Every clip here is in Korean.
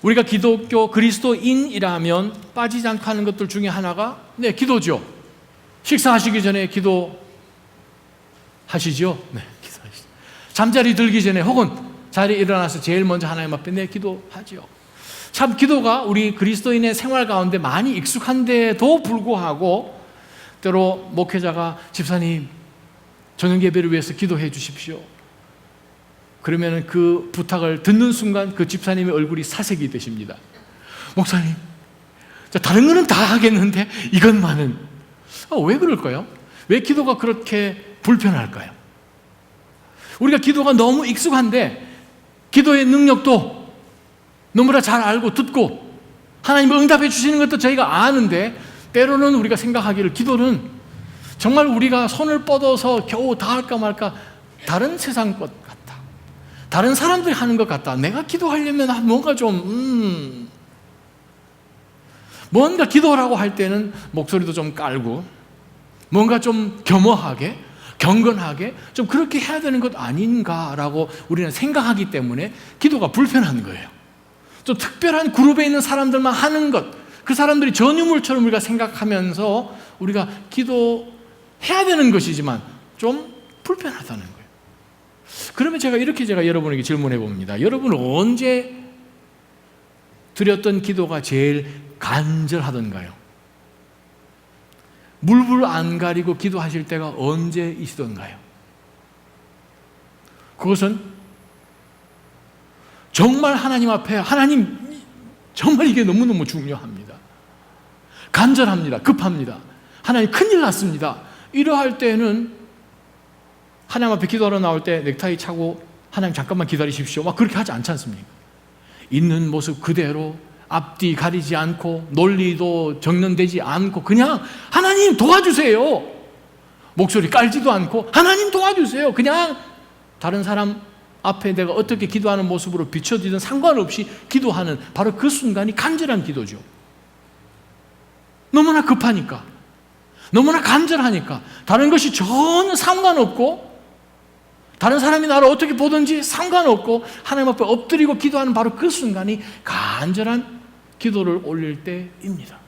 우리가 기독교 그리스도인이라면 빠지지 않고 하는 것들 중에 하나가 기도죠. 식사하시기 전에 기도하시죠. 네, 기도하시죠. 잠자리 들기 전에 혹은 자리에 일어나서 제일 먼저 하나님 앞에 기도하죠. 참 기도가 우리 그리스도인의 생활 가운데 많이 익숙한데도 불구하고 때로 목회자가 집사님 저녁 예배를 위해서 기도해 주십시오. 그러면 그 부탁을 듣는 순간 그 집사님의 얼굴이 사색이 되십니다. 목사님, 다른 거는 다 하겠는데 이것만은 왜 그럴까요? 왜 기도가 그렇게 불편할까요? 우리가 기도가 너무 익숙한데 기도의 능력도 너무나 잘 알고 듣고 하나님 응답해 주시는 것도 저희가 아는데 때로는 우리가 생각하기를 기도는 정말 우리가 손을 뻗어서 겨우 다 할까 말까 다른 세상 것 같다, 다른 사람들이 하는 것 같다. 내가 기도하려면 뭔가 좀 뭔가 기도라고 할 때는 목소리도 좀 깔고 뭔가 좀 겸허하게 경건하게 좀 그렇게 해야 되는 것 아닌가라고 우리는 생각하기 때문에 기도가 불편한 거예요. 좀 특별한 그룹에 있는 사람들만 하는 것, 그 사람들이 전유물처럼 우리가 생각하면서 우리가 기도해야 되는 것이지만 좀 불편하다는 거예요. 그러면 제가 여러분에게 질문해 봅니다. 여러분은 언제 드렸던 기도가 제일 간절하던가요? 물불 안 가리고 기도하실 때가 언제 있던가요? 그것은 정말 하나님 앞에 하나님 정말 이게 너무너무 중요합니다. 간절합니다. 급합니다. 하나님 큰일 났습니다. 이러할 때는 하나님 앞에 기도하러 나올 때 넥타이 차고 하나님 잠깐만 기다리십시오 막 그렇게 하지 않지 않습니까? 있는 모습 그대로 앞뒤 가리지 않고 논리도 정론되지 않고 그냥 하나님 도와주세요. 목소리 깔지도 않고 하나님 도와주세요. 그냥 다른 사람 앞에 내가 어떻게 기도하는 모습으로 비춰지든 상관없이 기도하는 바로 그 순간이 간절한 기도죠. 너무나 급하니까, 너무나 간절하니까 다른 것이 전혀 상관없고 다른 사람이 나를 어떻게 보든지 상관없고 하나님 앞에 엎드리고 기도하는 바로 그 순간이 간절한 기도를 올릴 때입니다.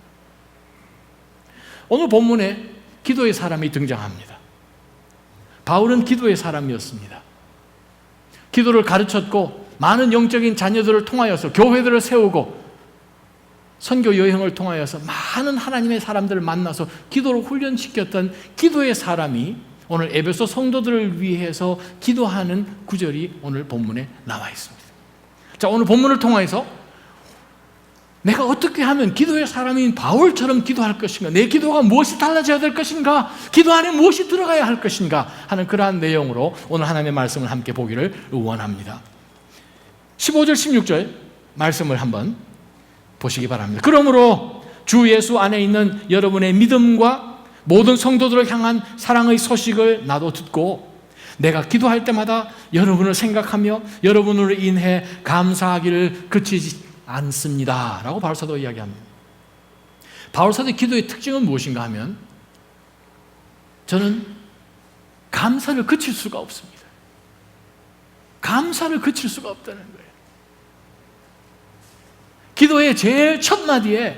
오늘 본문에 기도의 사람이 등장합니다. 바울은 기도의 사람이었습니다. 기도를 가르쳤고 많은 영적인 자녀들을 통하여서 교회들을 세우고 선교 여행을 통하여서 많은 하나님의 사람들을 만나서 기도를 훈련시켰던 기도의 사람이 오늘 에베소 성도들을 위해서 기도하는 구절이 오늘 본문에 나와 있습니다. 자, 오늘 본문을 통해서 내가 어떻게 하면 기도의 사람인 바울처럼 기도할 것인가, 내 기도가 무엇이 달라져야 될 것인가, 기도 안에 무엇이 들어가야 할 것인가 하는 그러한 내용으로 오늘 하나님의 말씀을 함께 보기를 원합니다. 15절 16절 말씀을 한번 보시기 바랍니다. 그러므로 주 예수 안에 있는 여러분의 믿음과 모든 성도들을 향한 사랑의 소식을 나도 듣고 내가 기도할 때마다 여러분을 생각하며 여러분으로 인해 감사하기를 그치지 않습니다 라고 바울사도 이야기합니다. 바울사도의 기도의 특징은 무엇인가 하면 저는 감사를 그칠 수가 없습니다. 감사를 그칠 수가 없다는 거예요. 기도의 제일 첫 마디에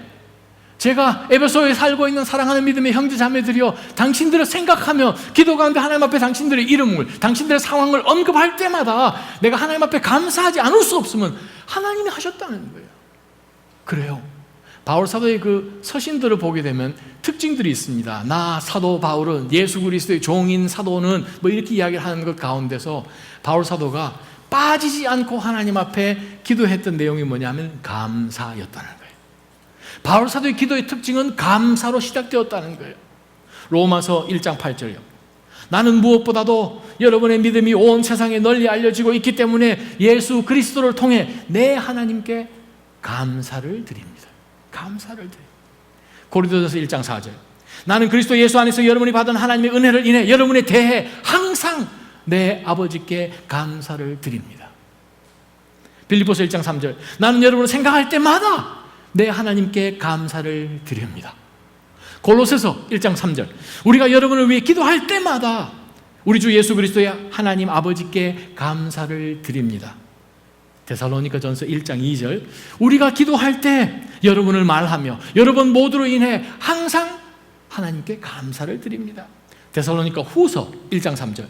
제가 에베소에 살고 있는 사랑하는 믿음의 형제 자매들이여 당신들을 생각하며 기도 가운데 하나님 앞에 당신들의 이름을, 당신들의 상황을 언급할 때마다 내가 하나님 앞에 감사하지 않을 수 없으면 하나님이 하셨다는 거예요. 그래요. 바울 사도의 그 서신들을 보게 되면 특징들이 있습니다. 나 사도 바울은 예수 그리스도의 종인 사도는 뭐 이렇게 이야기를 하는 것 가운데서 바울 사도가 빠지지 않고 하나님 앞에 기도했던 내용이 뭐냐면 감사였다는 거예요. 바울 사도의 기도의 특징은 감사로 시작되었다는 거예요. 로마서 1장 8절요. 나는 무엇보다도 여러분의 믿음이 온 세상에 널리 알려지고 있기 때문에 예수 그리스도를 통해 내 하나님께 감사를 드립니다. 감사를 드립니다. 고린도전서 1장 4절. 나는 그리스도 예수 안에서 여러분이 받은 하나님의 은혜를 인해 여러분에 대해 항상 내 아버지께 감사를 드립니다. 빌립보서 1장 3절. 나는 여러분을 생각할 때마다 내 하나님께 감사를 드립니다. 골로새서 1장 3절. 우리가 여러분을 위해 기도할 때마다 우리 주 예수 그리스도의 하나님 아버지께 감사를 드립니다. 데살로니가전서 1장 2절, 우리가 기도할 때 여러분을 말하며 여러분 모두로 인해 항상 하나님께 감사를 드립니다. 데살로니가 후서 1장 3절,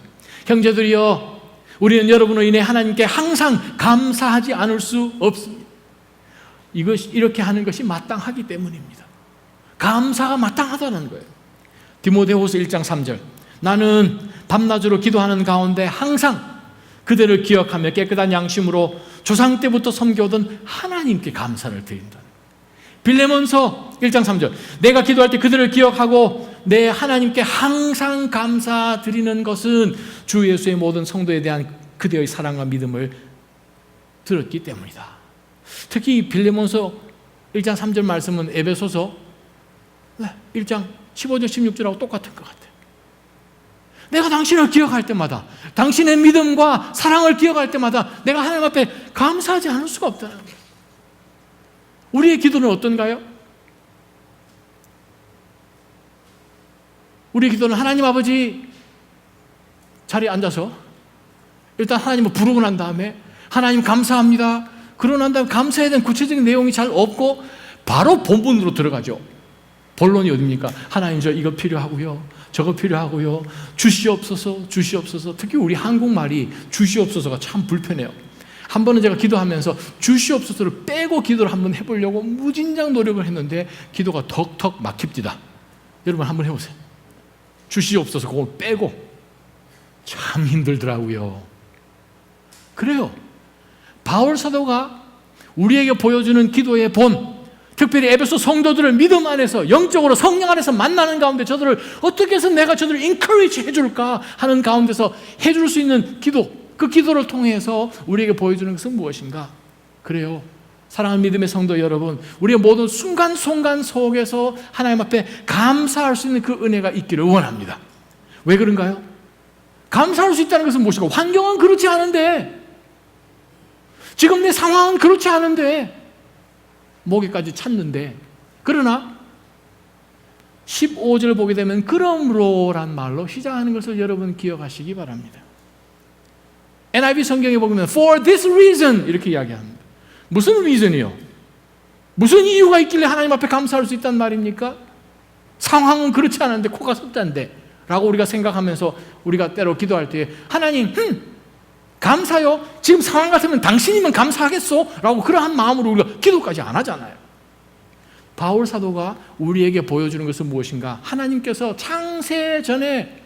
형제들이여 우리는 여러분으로 인해 하나님께 항상 감사하지 않을 수 없습니다. 이렇게 하는 것이 마땅하기 때문입니다. 감사가 마땅하다는 거예요. 디모데후서 1장 3절, 나는 밤낮으로 기도하는 가운데 항상 그들을 기억하며 깨끗한 양심으로 조상 때부터 섬겨오던 하나님께 감사를 드린다. 빌레몬서 1장 3절, 내가 기도할 때 그들을 기억하고 내 하나님께 항상 감사드리는 것은 주 예수의 모든 성도에 대한 그대의 사랑과 믿음을 들었기 때문이다. 특히 빌레몬서 1장 3절 말씀은 에베소서 1장 15절 16절하고 똑같은 것 같아요. 내가 당신을 기억할 때마다, 당신의 믿음과 사랑을 기억할 때마다 내가 하나님 앞에 감사하지 않을 수가 없다는 거예요. 우리의 기도는 어떤가요? 우리의 기도는 하나님 아버지 자리에 앉아서 일단 하나님을 부르고 난 다음에 하나님 감사합니다. 그러고 난 다음에 감사에 대한 구체적인 내용이 잘 없고 바로 본문으로 들어가죠. 본론이 어딥니까? 하나님 저 이거 필요하고요, 저거 필요하고요, 주시옵소서, 주시옵소서. 특히 우리 한국말이 주시옵소서가 참 불편해요. 한 번은 제가 기도하면서 주시옵소서를 빼고 기도를 한번 해보려고 무진장 노력을 했는데 기도가 턱턱 막힙니다. 여러분 한번 해보세요. 주시옵소서 그걸 빼고. 참 힘들더라고요. 그래요. 바울 사도가 우리에게 보여주는 기도의 본, 특별히 에베소 성도들을 믿음 안에서 영적으로 성령 안에서 만나는 가운데 저들을 어떻게 해서 내가 저들을 encourage 해줄까 하는 가운데서 해줄 수 있는 기도, 그 기도를 통해서 우리에게 보여주는 것은 무엇인가? 그래요. 사랑하는 믿음의 성도 여러분, 우리의 모든 순간순간 속에서 하나님 앞에 감사할 수 있는 그 은혜가 있기를 원합니다. 왜 그런가요? 감사할 수 있다는 것은 무엇인가? 환경은 그렇지 않은데, 지금 내 상황은 그렇지 않은데, 목에까지 찼는데, 그러나 15절 보게 되면 그러므로란 말로 시작하는 것을 여러분 기억하시기 바랍니다. NIV 성경에 보면 for this reason 이렇게 이야기합니다. 무슨 reason이요? 무슨 이유가 있길래 하나님 앞에 감사할 수 있단 말입니까? 상황은 그렇지 않은데 코가 석잔데 라고 우리가 생각하면서 우리가 때로 기도할 때 하나님 감사요? 지금 상황 같으면 당신이면 감사하겠소? 라고 그러한 마음으로 우리가 기도까지 안 하잖아요. 바울 사도가 우리에게 보여주는 것은 무엇인가? 하나님께서 창세전에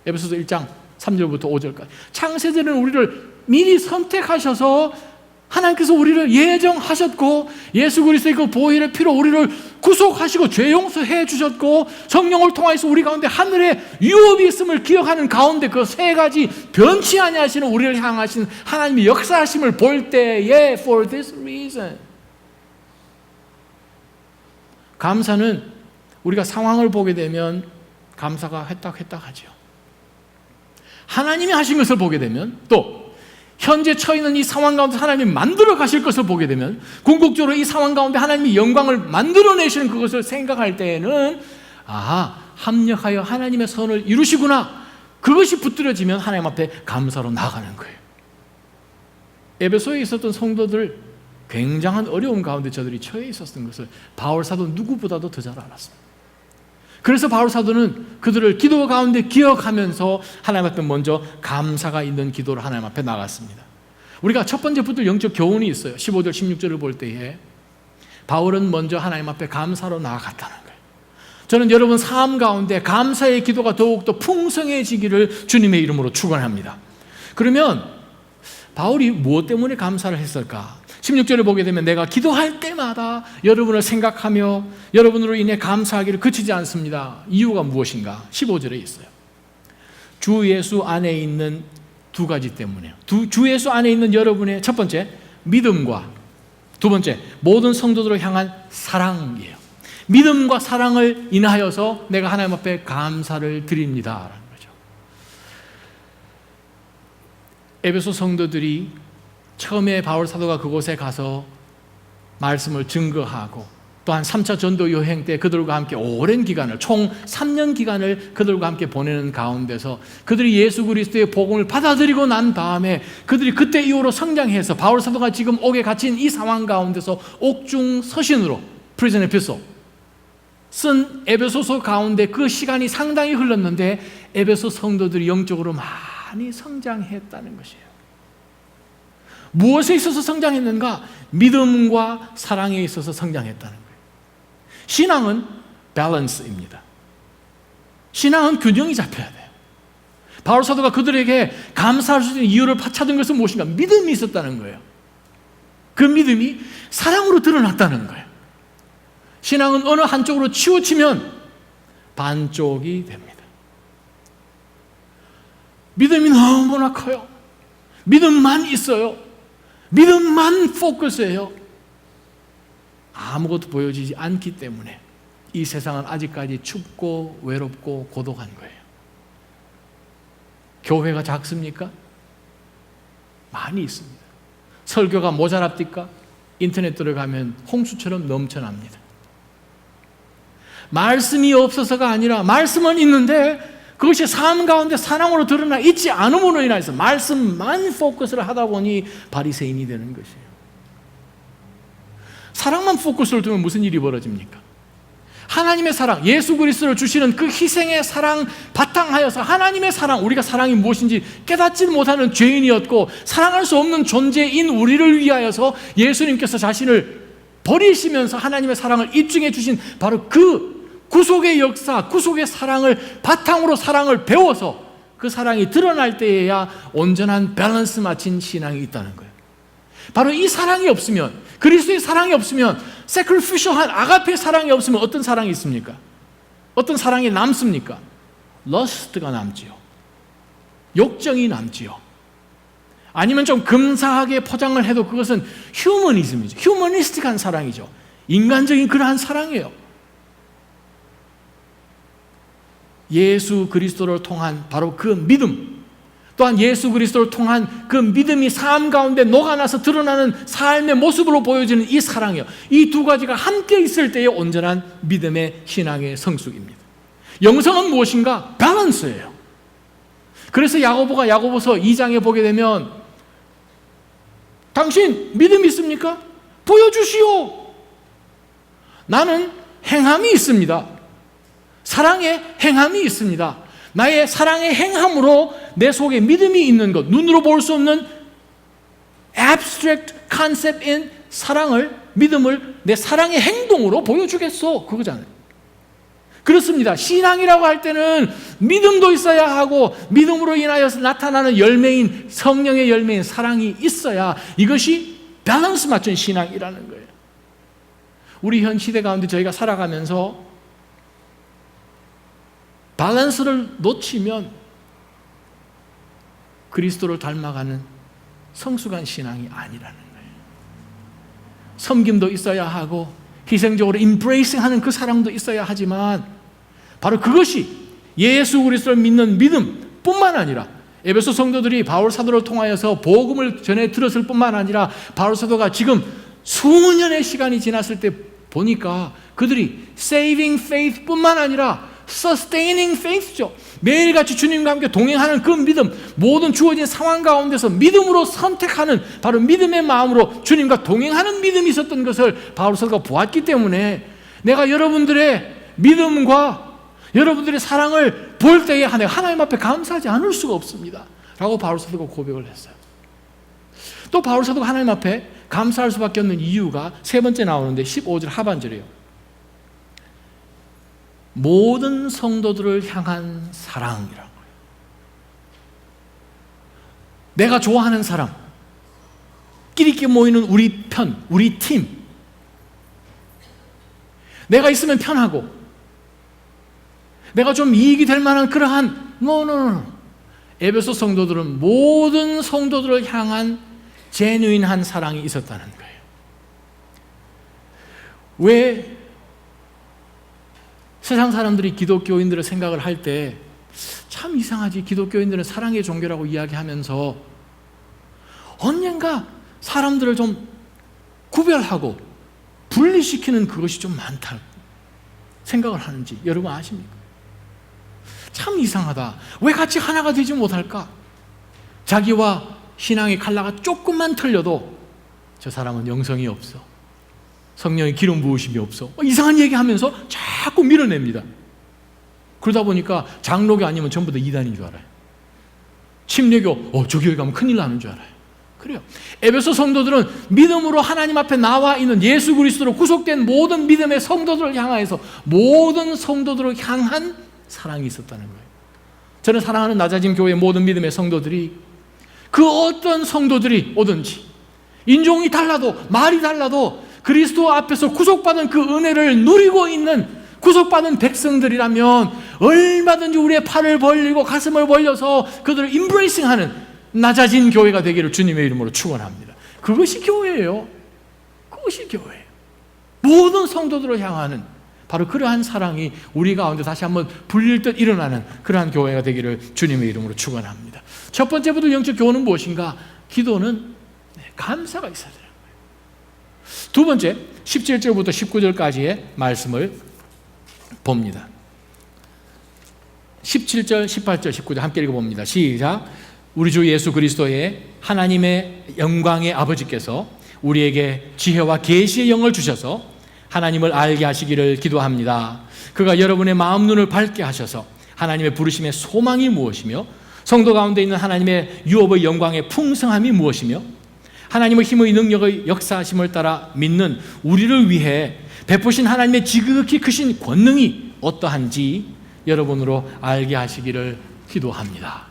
에베소서 1장 3절부터 5절까지 창세전에 우리를 미리 선택하셔서 하나님께서 우리를 예정하셨고 예수 그리스도의 그 보혈의 피로 우리를 구속하시고 죄 용서해 주셨고 성령을 통해서 우리 가운데 하늘의 유업이 있음을 기억하는 가운데 그 세 가지 변치 아니하시는 우리를 향하신 하나님의 역사하심을 볼 때에 for this reason 감사는 우리가 상황을 보게 되면 감사가 회딱회딱하죠. 하나님이 하신 것을 보게 되면 또 현재 처해 있는 이 상황 가운데 하나님이 만들어 가실 것을 보게 되면 궁극적으로 이 상황 가운데 하나님이 영광을 만들어내시는 그것을 생각할 때에는 합력하여 하나님의 선을 이루시구나, 그것이 붙들어지면 하나님 앞에 감사로 나아가는 거예요. 에베소에 있었던 성도들 굉장한 어려움 가운데 저들이 처해 있었던 것을 바울 사도 누구보다도 더 잘 알았습니다. 그래서 바울 사도는 그들을 기도 가운데 기억하면서 하나님 앞에 먼저 감사가 있는 기도를 하나님 앞에 나갔습니다. 우리가 첫 번째 붙들 영적 교훈이 있어요. 15절 16절을 볼 때에 바울은 먼저 하나님 앞에 감사로 나아갔다는 거예요. 저는 여러분 삶 가운데 감사의 기도가 더욱더 풍성해지기를 주님의 이름으로 축원합니다. 그러면 바울이 무엇 때문에 감사를 했을까? 16절을 보게 되면 내가 기도할 때마다 여러분을 생각하며 여러분으로 인해 감사하기를 그치지 않습니다. 이유가 무엇인가? 15절에 있어요. 주 예수 안에 있는 두 가지 때문에요. 주 예수 안에 있는 여러분의 첫 번째 믿음과 두 번째 모든 성도들을 향한 사랑이에요. 믿음과 사랑을 인하여서 내가 하나님 앞에 감사를 드립니다. 라는 거죠. 에베소 성도들이 처음에 바울 사도가 그곳에 가서 말씀을 증거하고 또한 3차 전도 여행 때 그들과 함께 오랜 기간을, 총 3년 기간을 그들과 함께 보내는 가운데서 그들이 예수 그리스도의 복음을 받아들이고 난 다음에 그들이 그때 이후로 성장해서 바울 사도가 지금 옥에 갇힌 이 상황 가운데서 옥중 서신으로 프리즌 에피소 쓴 에베소서 가운데 그 시간이 상당히 흘렀는데 에베소 성도들이 영적으로 많이 성장했다는 것이에요. 무엇에 있어서 성장했는가? 믿음과 사랑에 있어서 성장했다는 거예요. 신앙은 밸런스입니다. 신앙은 균형이 잡혀야 돼요. 바울 사도가 그들에게 감사할 수 있는 이유를 찾은 것은 무엇인가? 믿음이 있었다는 거예요. 그 믿음이 사랑으로 드러났다는 거예요. 신앙은 어느 한쪽으로 치우치면 반쪽이 됩니다. 믿음이 너무나 커요. 믿음만 있어요. 믿음만 포커스예요. 아무것도 보여지지 않기 때문에 이 세상은 아직까지 춥고 외롭고 고독한 거예요. 교회가 작습니까? 많이 있습니다. 설교가 모자랍니까? 인터넷 들어가면 홍수처럼 넘쳐납니다. 말씀이 없어서가 아니라 말씀은 있는데 그것이 삶 가운데 사랑으로 드러나 있지 않음으로 인해서 말씀만 포커스를 하다 보니 바리새인이 되는 것이에요. 사랑만 포커스를 두면 무슨 일이 벌어집니까? 하나님의 사랑, 예수 그리스도를 주시는 그 희생의 사랑 바탕하여서 하나님의 사랑, 우리가 사랑이 무엇인지 깨닫지 못하는 죄인이었고 사랑할 수 없는 존재인 우리를 위하여서 예수님께서 자신을 버리시면서 하나님의 사랑을 입증해 주신 바로 그 구속의 역사, 구속의 사랑을 바탕으로 사랑을 배워서 그 사랑이 드러날 때에야 온전한 밸런스 맞춘 신앙이 있다는 거예요. 바로 이 사랑이 없으면, 그리스도의 사랑이 없으면, sacrificial한 아가페 사랑이 없으면 어떤 사랑이 있습니까? 어떤 사랑이 남습니까? 러스트가 남지요. 욕정이 남지요. 아니면 좀 근사하게 포장을 해도 그것은 휴머니즘이죠. 휴머니스틱한 사랑이죠. 인간적인 그러한 사랑이에요. 예수 그리스도를 통한 바로 그 믿음, 또한 예수 그리스도를 통한 그 믿음이 삶 가운데 녹아나서 드러나는 삶의 모습으로 보여지는 이 사랑이요. 이 두 가지가 함께 있을 때의 온전한 믿음의 신앙의 성숙입니다. 영성은 무엇인가? 밸런스예요. 그래서 야고보가 야고보서 2장에 보게 되면 당신 믿음 있습니까? 보여주시오. 나는 행함이 있습니다. 사랑의 행함이 있습니다. 나의 사랑의 행함으로 내 속에 믿음이 있는 것, 눈으로 볼 수 없는 abstract concept인 사랑을, 믿음을 내 사랑의 행동으로 보여주겠소. 그거잖아요. 그렇습니다. 신앙이라고 할 때는 믿음도 있어야 하고 믿음으로 인하여서 나타나는 열매인 성령의 열매인 사랑이 있어야 이것이 밸런스 맞춘 신앙이라는 거예요. 우리 현 시대 가운데 저희가 살아가면서 밸런스를 놓치면 그리스도를 닮아가는 성숙한 신앙이 아니라는 거예요. 섬김도 있어야 하고 희생적으로 임브레이싱하는 그 사랑도 있어야 하지만 바로 그것이 예수 그리스도를 믿는 믿음뿐만 아니라 에베소 성도들이 바울 사도를 통하여서 복음을 전해 들었을 뿐만 아니라 바울 사도가 지금 수년의 시간이 지났을 때 보니까 그들이 saving faith뿐만 아니라 sustaining faith죠. 매일같이 주님과 함께 동행하는 그 믿음, 모든 주어진 상황 가운데서 믿음으로 선택하는 바로 믿음의 마음으로 주님과 동행하는 믿음이 있었던 것을 바울 사도가 보았기 때문에 내가 여러분들의 믿음과 여러분들의 사랑을 볼 때에 하나님 앞에 감사하지 않을 수가 없습니다 라고 바울 사도가 고백을 했어요. 또 바울 사도가 하나님 앞에 감사할 수밖에 없는 이유가 세 번째 나오는데 15절 하반절이에요. 모든 성도들을 향한 사랑이라는 거예요. 내가 좋아하는 사람, 끼리끼리 모이는 우리 편, 우리 팀, 내가 있으면 편하고 내가 좀 이익이 될 만한 그러한 에베소 성도들은 모든 성도들을 향한 제뉴인한 사랑이 있었다는 거예요. 왜 세상 사람들이 기독교인들의 생각을 할 때 참 이상하지, 기독교인들은 사랑의 종교라고 분리시키는 그것이 좀 많다 생각을 하는지 여러분 아십니까? 참 이상하다. 왜 같이 하나가 되지 못할까? 자기와 신앙의 컬러가 조금만 틀려도 저 사람은 영성이 없어, 성령의 기름 부으심이 없어, 이상한 얘기하면서 자꾸 밀어냅니다. 그러다 보니까 장로교 아니면 전부 다 이단인 줄 알아요. 침례교, 저 교회 가면 큰일 나는 줄 알아요. 그래요. 에베소 성도들은 믿음으로 하나님 앞에 나와 있는 예수 그리스도로 구속된 모든 믿음의 성도들을 향하여서 모든 성도들을 향한 사랑이 있었다는 거예요. 저는 사랑하는 낮아짐 교회의 모든 믿음의 성도들이 그 어떤 성도들이 오든지 인종이 달라도 말이 달라도 그리스도 앞에서 구속받은 그 은혜를 누리고 있는 구속받은 백성들이라면 얼마든지 우리의 팔을 벌리고 가슴을 벌려서 그들을 임브레이싱하는 낮아진 교회가 되기를 주님의 이름으로 축원합니다. 그것이 교회예요. 그것이 교회예요. 모든 성도들을 향하는 바로 그러한 사랑이 우리 가운데 다시 한번 불릴 듯 일어나는 그러한 교회가 되기를 주님의 이름으로 축원합니다. 첫 번째부터 영적 교훈은 무엇인가? 기도는 감사가 있어야 되는 거예요. 두 번째, 17절부터 19절까지의 말씀을 봅니다. 17절, 18절, 19절 함께 읽어봅니다. 시작. 우리 주 예수 그리스도의 하나님의 영광의 아버지께서 우리에게 지혜와 계시의 영을 주셔서 하나님을 알게 하시기를 기도합니다. 그가 여러분의 마음 눈을 밝게 하셔서 하나님의 부르심의 소망이 무엇이며 성도 가운데 있는 하나님의 유업의 영광의 풍성함이 무엇이며 하나님의 힘의 능력의 역사하심을 따라 믿는 우리를 위해 베푸신 하나님의 지극히 크신 권능이 어떠한지 여러분으로 알게 하시기를 기도합니다.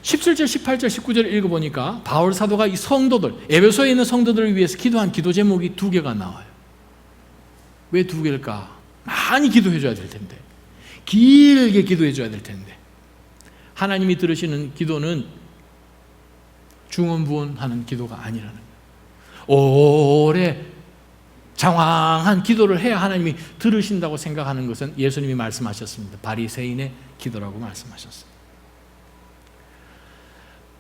17절, 18절, 19절을 읽어보니까 바울 사도가 이 성도들, 에베소에 있는 성도들을 위해서 기도한 기도 제목이 두 개가 나와요. 왜 두 개일까? 많이 기도해 줘야 될 텐데, 길게 기도해 줘야 될 텐데, 하나님이 들으시는 기도는 중언부언하는 기도가 아니라는 거예요. 오래 장황한 기도를 해야 하나님이 들으신다고 생각하는 것은 예수님이 말씀하셨습니다. 바리새인의 기도라고 말씀하셨습니다.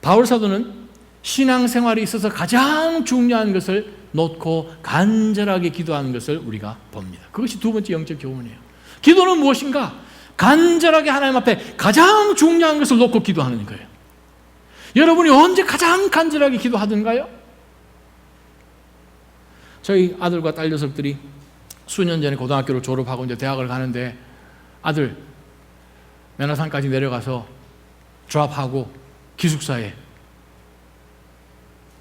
바울 사도는 신앙생활에 있어서 가장 중요한 것을 놓고 간절하게 기도하는 것을 우리가 봅니다. 그것이 두 번째 영적 교훈이에요. 기도는 무엇인가? 간절하게 하나님 앞에 가장 중요한 것을 놓고 기도하는 거예요. 여러분이 언제 가장 간절하게 기도하던가요? 저희 아들과 딸 녀석들이 수년 전에 고등학교를 졸업하고 이제 대학을 가는데 아들 면허산까지 내려가서 졸업하고 기숙사에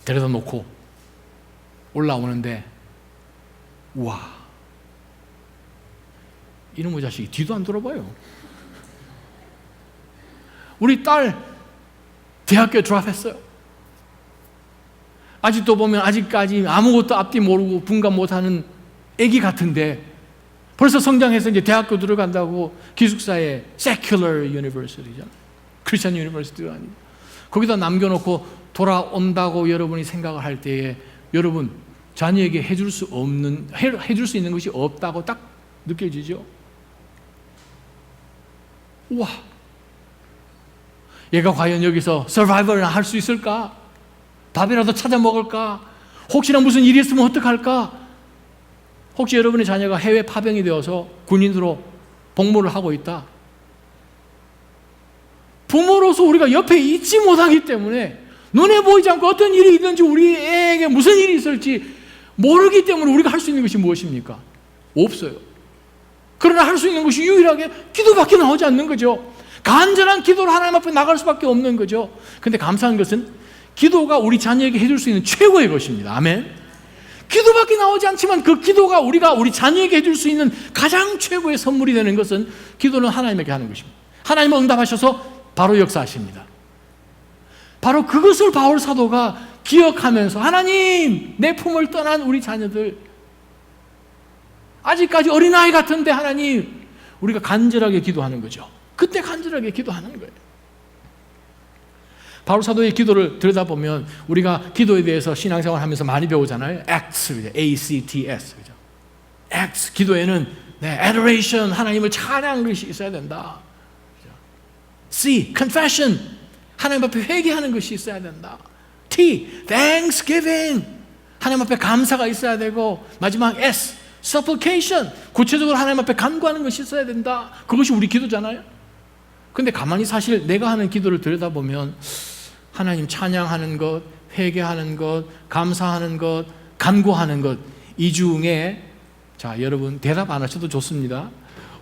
데려다 놓고 올라오는데, 우와, 이놈의 자식이 뒤도 안 돌아봐요. 우리 딸 대학교에 졸업했어요. 아직도 보면 아직까지 아무것도 앞뒤 모르고 분간 못하는 애기 같은데 벌써 성장해서 이제 대학교 들어간다고 기숙사에 secular university죠. 크리스천 유니버시티가 아니고 거기다 남겨놓고 돌아온다고 여러분이 생각을 할 때에 여러분 자녀에게 해줄 수 있는 것이 없다고 딱 느껴지죠. 우와, 얘가 과연 여기서 서바이벌을 할 수 있을까? 밥이라도 찾아 먹을까? 혹시나 무슨 일이 있으면 어떡할까? 혹시 여러분의 자녀가 해외 파병이 되어서 군인으로 복무를 하고 있다? 부모로서 우리가 옆에 있지 못하기 때문에 눈에 보이지 않고 어떤 일이 있는지 우리에게 무슨 일이 있을지 모르기 때문에 우리가 할 수 있는 것이 무엇입니까? 없어요. 그러나 할 수 있는 것이 유일하게 기도밖에 나오지 않는 거죠. 간절한 기도로 하나님 앞에 나갈 수밖에 없는 거죠. 그런데 감사한 것은 기도가 우리 자녀에게 해줄 수 있는 최고의 것입니다. 아멘. 기도밖에 나오지 않지만 그 기도가 우리 자녀에게 해줄 수 있는 가장 최고의 선물이 되는 것은 기도는 하나님에게 하는 것입니다. 하나님은 응답하셔서 바로 역사하십니다. 바로 그것을 바울 사도가 기억하면서 하나님, 내 품을 떠난 우리 자녀들 아직까지 어린아이 같은데 하나님, 우리가 간절하게 기도하는 거죠. 그때 간절하게 기도하는 거예요. 바울 사도의 기도를 들여다보면 우리가 기도에 대해서 신앙생활 하면서 많이 배우잖아요. acts, A-C-T-S. 그죠? acts, 기도에는 adoration, 하나님을 찬양하는 것이 있어야 된다. C, confession, 하나님 앞에 회개하는 것이 있어야 된다. T, thanksgiving, 하나님 앞에 감사가 있어야 되고, 마지막 S, supplication, 구체적으로 하나님 앞에 간구하는 것이 있어야 된다. 그것이 우리 기도잖아요. 근데 가만히 사실 내가 하는 기도를 들여다보면 하나님 찬양하는 것, 회개하는 것, 감사하는 것, 간구하는 것, 이 중에 자, 여러분 대답 안 하셔도 좋습니다.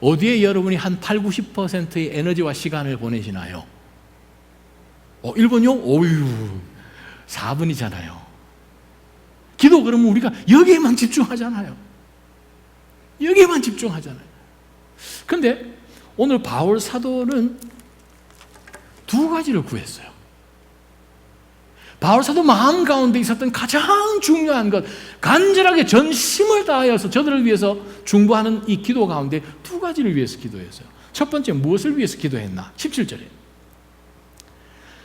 어디에 여러분이 한 8, 90%의 에너지와 시간을 보내시나요? 1번요? 오유, 4번이잖아요. 기도 그러면 우리가 여기에만 집중하잖아요. 여기에만 집중하잖아요. 근데 오늘 바울 사도는 두 가지를 구했어요. 바울 사도 마음 가운데 있었던 가장 중요한 것, 간절하게 전심을 다하여서 저들을 위해서 중보하는 이 기도 가운데 두 가지를 위해서 기도했어요. 첫 번째, 무엇을 위해서 기도했나? 17절에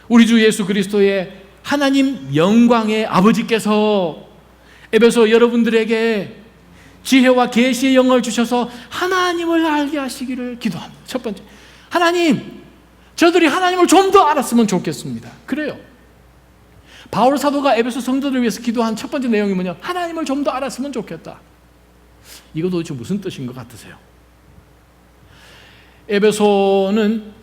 우리 주 예수 그리스도의 하나님 영광의 아버지께서 에베소 여러분들에게 지혜와 계시의 영을 주셔서 하나님을 알게 하시기를 기도합니다. 첫 번째, 하나님, 저들이 하나님을 좀 더 알았으면 좋겠습니다. 그래요. 바울 사도가 에베소 성도들을 위해서 기도한 첫 번째 내용이 뭐냐? 하나님을 좀 더 알았으면 좋겠다. 이거 도대체 무슨 뜻인 것 같으세요? 에베소는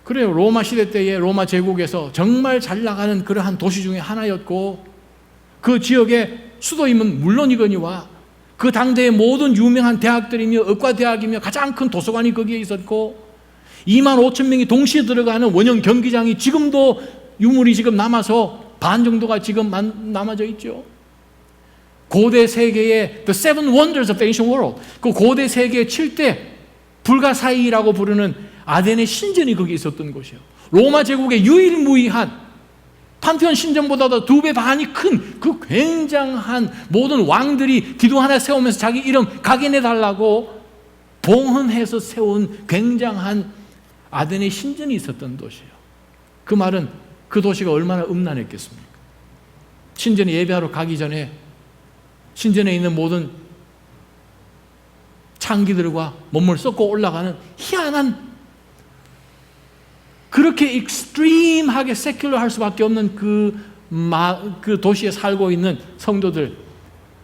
그래요, 로마 시대 때의 로마 제국에서 정말 잘 나가는 그러한 도시 중에 하나였고, 그 지역의 수도임은 물론이거니와 그 당대의 모든 유명한 대학들이며 의과대학이며 가장 큰 도서관이 거기에 있었고, 2만 5천 명이 동시에 들어가는 원형 경기장이 지금도 유물이 지금 남아서 반 정도가 지금 남아져 있죠. 고대 세계의 The Seven Wonders of the Ancient World, 그 고대 세계의 7대 불가사의라고 부르는 아덴의 신전이 거기 있었던 곳이에요. 로마 제국의 유일무이한 판테온 신전보다도 2배 반이 큰 그 굉장한 모든 왕들이 기둥 하나 세우면서 자기 이름 각인해달라고 봉헌해서 세운 굉장한 아덴의 신전이 있었던 도시예요. 그 말은 그 도시가 얼마나 음란했겠습니까? 신전에 예배하러 가기 전에 신전에 있는 모든 창기들과 몸을 썩고 올라가는 희한한, 그렇게 익스트림하게 세큘러 할 수밖에 없는 그 도시에 살고 있는 성도들,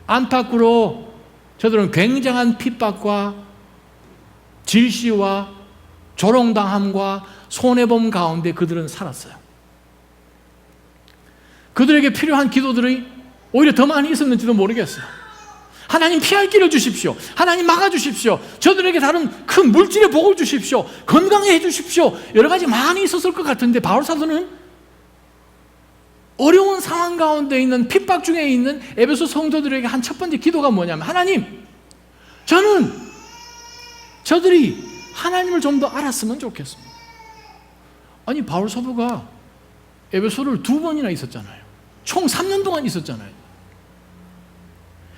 안팎으로 저들은 굉장한 핍박과 질시와 조롱당함과 손해봄 가운데 그들은 살았어요. 그들에게 필요한 기도들이 오히려 더 많이 있었는지도 모르겠어요. 하나님 피할 길을 주십시오. 하나님 막아주십시오. 저들에게 다른 큰 물질의 복을 주십시오. 건강해 해주십시오. 여러 가지 많이 있었을 것 같은데 바울 사도는 어려운 상황 가운데 있는, 핍박 중에 있는 에베소 성도들에게 한 첫 번째 기도가 뭐냐면, 하나님, 저는 저들이 하나님을 좀 더 알았으면 좋겠습니다. 아니, 바울 사도가 에베소를 2번이나 있었잖아요. 총 3년 동안 있었잖아요.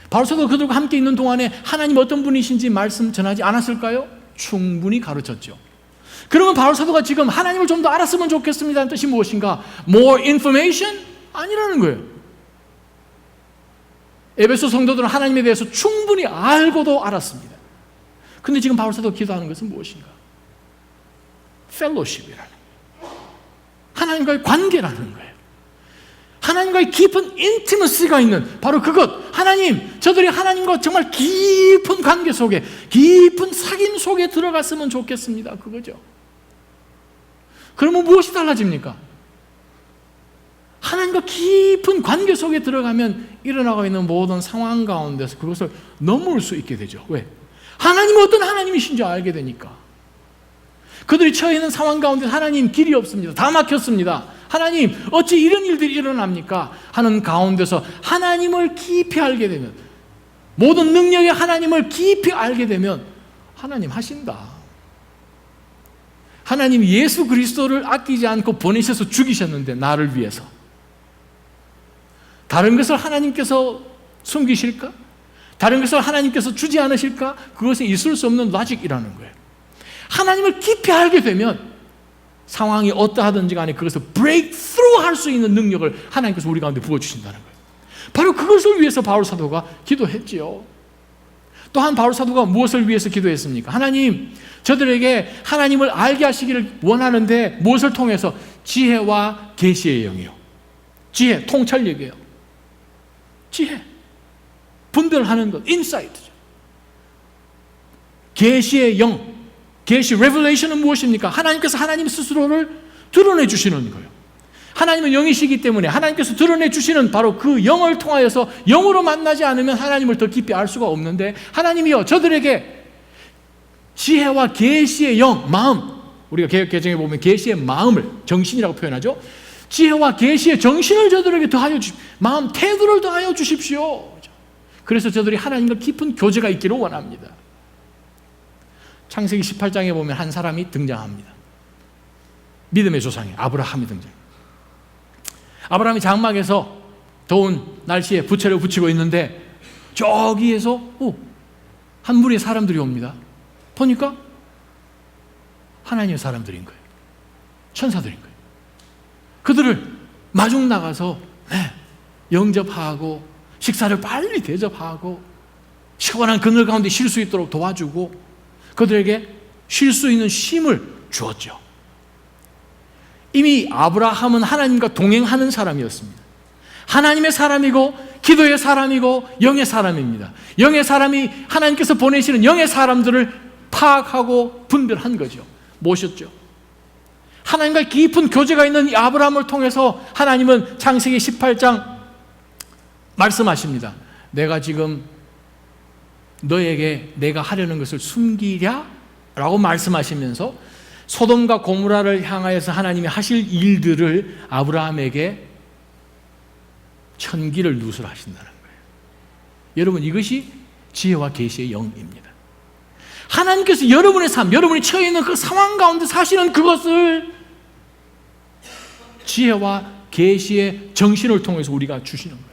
바울 사도가 그들과 함께 있는 동안에 하나님 어떤 분이신지 말씀 전하지 않았을까요? 충분히 가르쳤죠. 그러면 바울 사도가 지금 하나님을 좀 더 알았으면 좋겠습니다는 뜻이 무엇인가? More information? 아니라는 거예요. 에베소 성도들은 하나님에 대해서 충분히 알고도 알았습니다. 근데 지금 바울 사도가 기도하는 것은 무엇인가? 펠로십이라는 거예요. 하나님과의 관계라는 거예요. 하나님과의 깊은 인티머시가 있는 바로 그것. 하나님, 저들이 하나님과 정말 깊은 관계 속에, 깊은 사귐 속에 들어갔으면 좋겠습니다. 그거죠. 그러면 무엇이 달라집니까? 하나님과 깊은 관계 속에 들어가면 일어나고 있는 모든 상황 가운데서 그것을 넘을 수 있게 되죠. 왜? 하나님이 어떤 하나님이신지 알게 되니까. 그들이 처해 있는 상황 가운데 하나님 길이 없습니다. 다 막혔습니다. 하나님, 어찌 이런 일들이 일어납니까? 하는 가운데서 하나님을 깊이 알게 되면, 모든 능력의 하나님을 깊이 알게 되면 하나님 하신다. 하나님 예수 그리스도를 아끼지 않고 보내셔서 죽이셨는데, 나를 위해서. 다른 것을 하나님께서 숨기실까? 다른 것을 하나님께서 주지 않으실까? 그것은 있을 수 없는 로직이라는 거예요. 하나님을 깊이 알게 되면 상황이 어떠하든지 간에 그것을 브레이크 스루 할 수 있는 능력을 하나님께서 우리 가운데 부어주신다는 거예요. 바로 그것을 위해서 바울 사도가 기도했지요. 또한 바울 사도가 무엇을 위해서 기도했습니까? 하나님, 저들에게 하나님을 알게 하시기를 원하는데 무엇을 통해서? 지혜와 계시의 영이요. 지혜, 통찰력이에요. 지혜. 분별하는 것, 인사이트죠. 계시의 영, 계시, 레벨레이션은 무엇입니까? 하나님께서 하나님 스스로를 드러내 주시는 거예요. 하나님은 영이시기 때문에 하나님께서 드러내 주시는 바로 그 영을 통하여서 영으로 만나지 않으면 하나님을 더 깊이 알 수가 없는데, 하나님이여 저들에게 지혜와 계시의 영, 마음, 우리가 개역 개정에 보면 계시의 마음을 정신이라고 표현하죠. 지혜와 계시의 정신을 저들에게 더하여 주십시오. 마음, 태도를 더하여 주십시오. 그래서 저들이 하나님과 깊은 교제가 있기를 원합니다. 창세기 18장에 보면 한 사람이 등장합니다. 믿음의 조상이 아브라함이 등장합니다. 아브라함이 장막에서 더운 날씨에 부채를 붙이고 있는데 저기에서 한 무리의 사람들이 옵니다. 보니까 하나님의 사람들인 거예요. 천사들인 거예요. 그들을 마중 나가서 영접하고 식사를 빨리 대접하고 시원한 그늘 가운데 쉴 수 있도록 도와주고 그들에게 쉴 수 있는 쉼을 주었죠. 이미 아브라함은 하나님과 동행하는 사람이었습니다. 하나님의 사람이고 기도의 사람이고 영의 사람입니다. 영의 사람이 하나님께서 보내시는 영의 사람들을 파악하고 분별한 거죠. 모셨죠. 하나님과 깊은 교제가 있는 이 아브라함을 통해서 하나님은 창세기 18장 말씀하십니다. 내가 지금 너에게 내가 하려는 것을 숨기랴? 라고 말씀하시면서 소돔과 고모라를 향하여서 하나님이 하실 일들을 아브라함에게 천기를 누설하신다는 거예요. 여러분, 이것이 지혜와 계시의 영입니다. 하나님께서 여러분의 삶, 여러분이 처해 있는 그 상황 가운데 사시는 그것을 지혜와 계시의 정신을 통해서 우리가 주시는 거예요.